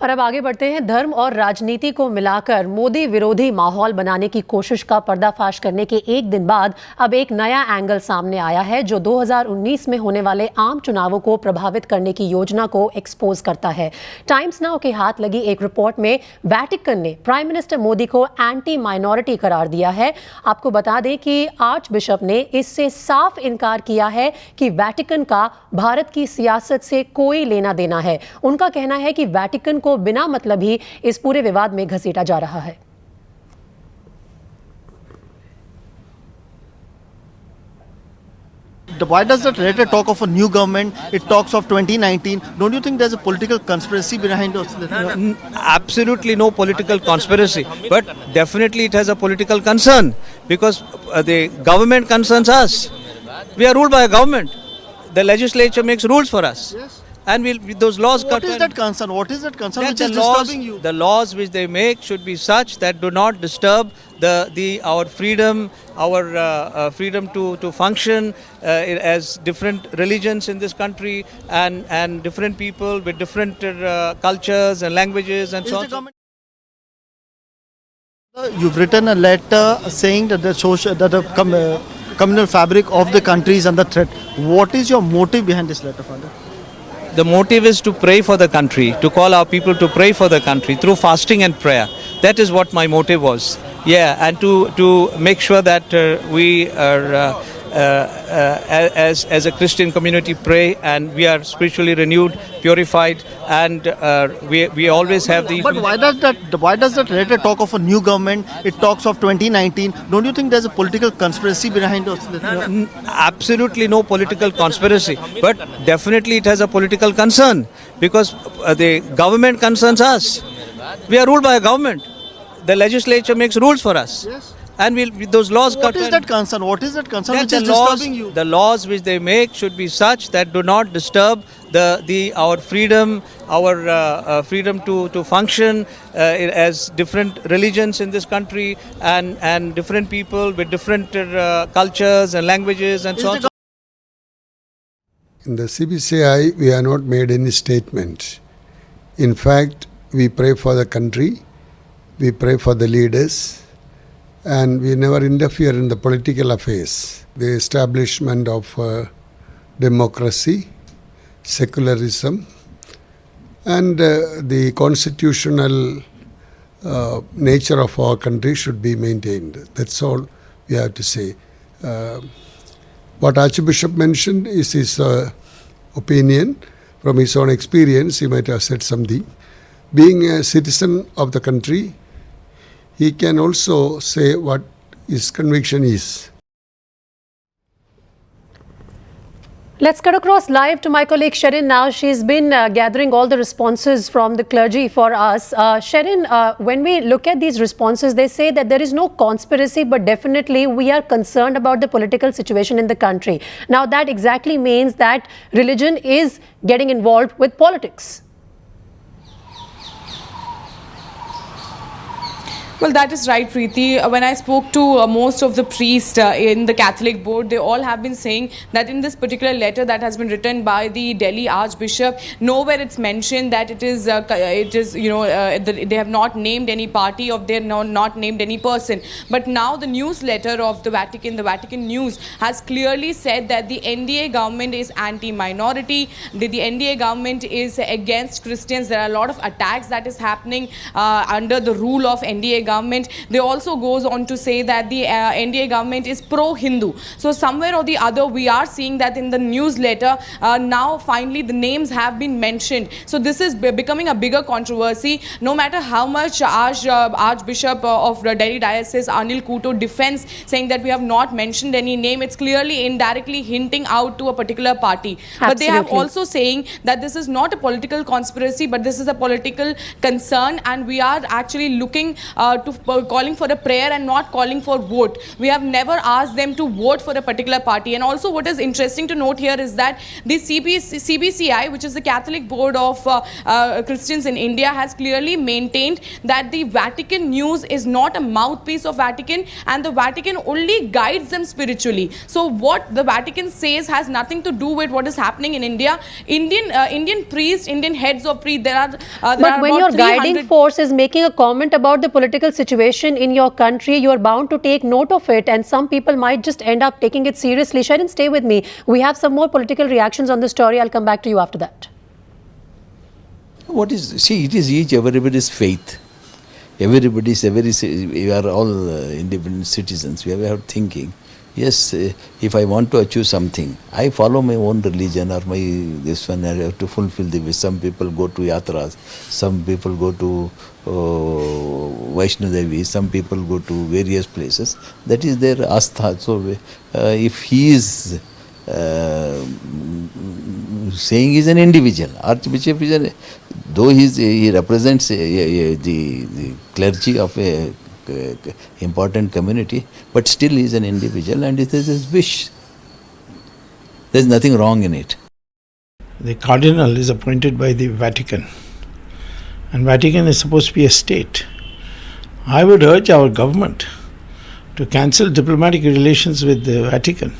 और अब आगे बढ़ते हैं। धर्म और राजनीति को मिलाकर मोदी विरोधी माहौल बनाने की कोशिश का पर्दाफाश करने के एक दिन बाद अब एक नया एंगल सामने आया है जो 2019 में होने वाले आम चुनावों को प्रभावित करने की योजना को एक्सपोज करता है। टाइम्स नाउ के हाथ लगी एक रिपोर्ट में वैटिकन ने प्राइम मिनिस्टर मोदी को एंटी माइनॉरिटी करार दिया है। आपको बता दें कि आर्च बिशप ने इससे साफ इनकार किया है कि वैटिकन का भारत की सियासत से कोई लेना देना है। उनका कहना है कि वैटिकन को बिना मतलब ही इस पूरे विवाद में घसीटा जा रहा है। Why does that letter talk of a new government? It talks of 2019. Don't you think there's a political conspiracy behind it? Absolutely no political conspiracy, but definitely it has a political concern because the government concerns us. We are ruled by a government. The legislature makes rules for us. Yes. And those laws. What is that concern? What is that concern That which is disturbing you? The laws which they make should be such that do not disturb our freedom, our freedom to function as different religions in this country and different people with different cultures and languages and Is so the on. government- You've written a letter saying that the communal fabric of the country is under threat. What is your motive behind this letter, Father? The motive is to pray for the country, to call our people to pray for the country through fasting and prayer. That is what my motive was. Yeah, and to make sure that we are as a Christian community pray and we are spiritually renewed, purified, and we always have the. But why does that letter talk of a new government? It talks of 2019. Don't you think there's a political conspiracy behind it? Absolutely no political conspiracy, but definitely it has a political concern because the government concerns us. We are ruled by a government. The legislature makes rules for us. Yes. And those laws. What is that concern? What is that concern which is disturbing you? The laws which they make should be such that do not disturb our freedom, our freedom to function as different religions in this country and different people with different cultures and languages and so on. In the CBCI, we have not made any statement. In fact, we pray for the country, we pray for the leaders, and we never interfere in the political affairs. The establishment of democracy, secularism, and the constitutional nature of our country should be maintained. That's all we have to say. What Archbishop mentioned is his opinion. From his own experience, he might have said something. Being a citizen of the country, he can also say what his conviction is. Let's cut across live to my colleague Sherin now. She's been gathering all the responses from the clergy for us. Sherin, when we look at these responses, they say that there is no conspiracy, but definitely we are concerned about the political situation in the country. Now, that exactly means that religion is getting involved with politics. Well, that is right, Preeti. When I spoke to most of the priests in the Catholic board, they all have been saying that in this particular letter that has been written by the Delhi Archbishop, nowhere it's mentioned that they have not named any party or they have not named any person. But now the newsletter of the Vatican News, has clearly said that the NDA government is anti-minority. The NDA government is against Christians. There are a lot of attacks that is happening under the rule of NDA government. They also goes on to say that the NDA government is pro-Hindu. So somewhere or the other, we are seeing that in the newsletter, now finally the names have been mentioned. So this is becoming a bigger controversy. No matter how much Archbishop of Delhi Diocese, Anil Kuto, defends, saying that we have not mentioned any name, it's clearly indirectly hinting out to a particular party. Absolutely. But they have also saying that this is not a political conspiracy, but this is a political concern, and we are actually looking calling for a prayer and not calling for vote. We have never asked them to vote for a particular party. And also what is interesting to note here is that the CBCI, which is the Catholic Board of Christians in India, has clearly maintained that the Vatican news is not a mouthpiece of Vatican, and the Vatican only guides them spiritually. So what the Vatican says has nothing to do with what is happening in India. Indian priests, Indian heads of priests, there are But when about your 300 guiding force is making a comment about the political situation in your country, you are bound to take note of it, and some people might just end up taking it seriously. Sharon, stay with me. We have some more political reactions on the story. I'll come back to you after that. It is everybody's faith. We are all independent citizens. We have thinking. Yes, if I want to achieve something, I follow my own religion or this one. I have to fulfill the wish. Some people go to yatras, some people go to Vaishno Devi, some people go to various places. That is their astha. So if he is saying he's an individual, Archbishop is though he represents the clergy of a important community, but still he is an individual and it is his wish. There is nothing wrong in it. The cardinal is appointed by the Vatican, and Vatican is supposed to be a state. I would urge our government to cancel diplomatic relations with the Vatican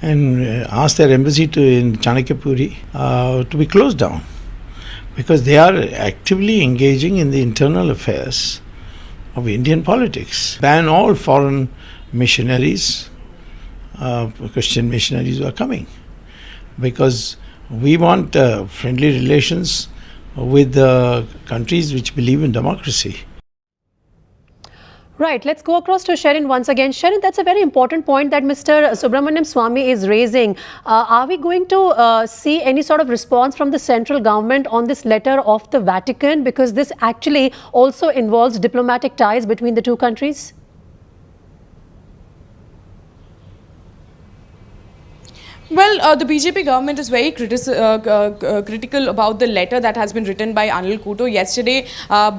and ask their embassy in Chanakyapuri to be closed down, because they are actively engaging in the internal affairs of Indian politics. Ban all foreign missionaries, Christian missionaries who are coming, because we want friendly relations with the countries which believe in democracy. Right, let's go across to Sharon once again. Sharon, that's a very important point that Mr. Subramaniam Swamy is raising. Are we going to see any sort of response from the central government on this letter of the Vatican? Because this actually also involves diplomatic ties between the two countries. Well, the BJP government is very critical about the letter that has been written by Anil Kuto yesterday.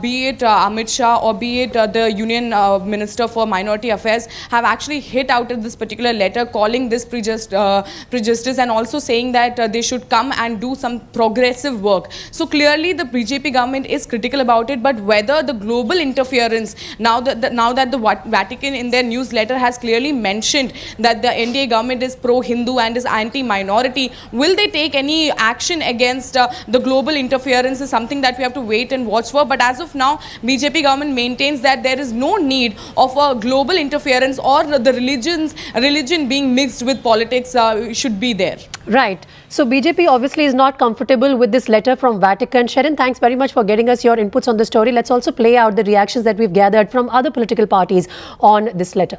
Be it Amit Shah or be it the Union Minister for Minority Affairs have actually hit out at this particular letter, calling this prejudice and also saying that they should come and do some progressive work. So clearly the BJP government is critical about it, but whether the global interference, now that the Vatican in their newsletter has clearly mentioned that the NDA government is pro-Hindu and is anti-minority, will they take any action against the global interference is something that we have to wait and watch for. But as of now, BJP government maintains that there is no need of a global interference, or the religion being mixed with politics should be there. Right. So BJP obviously is not comfortable with this letter from Vatican. Sharon, thanks very much for getting us your inputs on the story. Let's also play out the reactions that we've gathered from other political parties on this letter.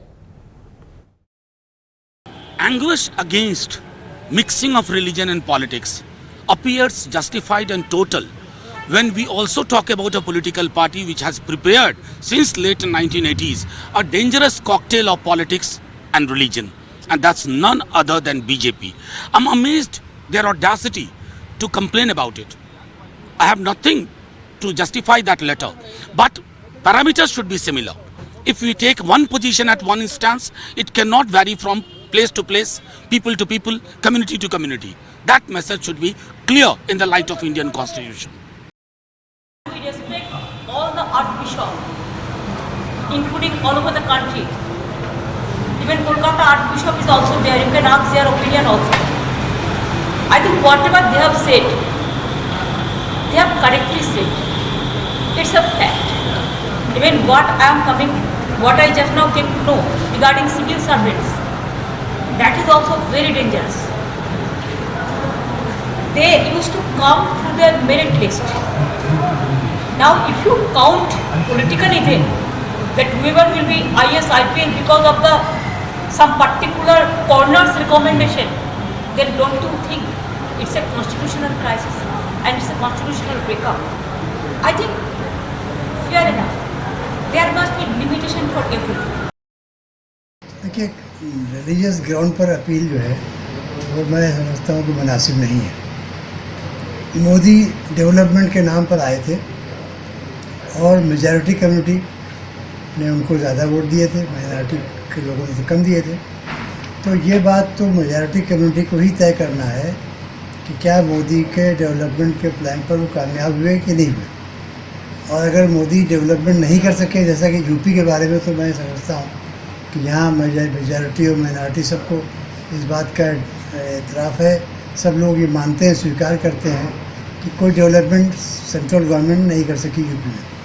Anguish against mixing of religion and politics appears justified and total when we also talk about a political party which has prepared since late 1980s a dangerous cocktail of politics and religion, and that's none other than BJP. I'm amazed their audacity to complain about it. I have nothing to justify that letter, but parameters should be similar. If we take one position at one instance, it cannot vary from place to place, people to people, community to community. That message should be clear in the light of Indian Constitution. We respect all the archbishops, including all over the country. Even Kolkata Archbishop is also there. You can ask their opinion also. I think whatever they have said, they have correctly said. It's a fact. Even what I just now came to know regarding civil servants, that is also very dangerous. They used to come through their merit list. Now if you count political event, that whoever will be IS, IPS because of some particular corner's recommendation, then don't you think it's a constitutional crisis and it's a constitutional breakup? I think fair enough. There must be limitation for everything. देखिए, religious ground पर appeal जो है वो मैं समझता हूँ कि मुनासिब नहीं है। मोदी डेवलपमेंट के नाम पर आए थे और मेजॉरिटी कम्युनिटी ने उनको ज़्यादा वोट दिए थे, माइनॉरिटी के लोगों ने तो कम दिए थे। तो ये बात तो मेजॉरिटी कम्युनिटी को ही तय करना है कि क्या मोदी के डेवलपमेंट के प्लान पर वो कामयाब हुए कि नहीं हुए। और अगर मोदी डेवलपमेंट नहीं कर सके, जैसा कि यूपी के बारे में, तो मैं समझता हूँ कि यहाँ मेजॉरिटी और माइनॉरिटी सबको इस बात का एतराफ़ है, सब लोग ये मानते हैं, स्वीकार करते हैं कि कोई डेवलपमेंट सेंट्रल गवर्नमेंट नहीं कर सकी यूपी में।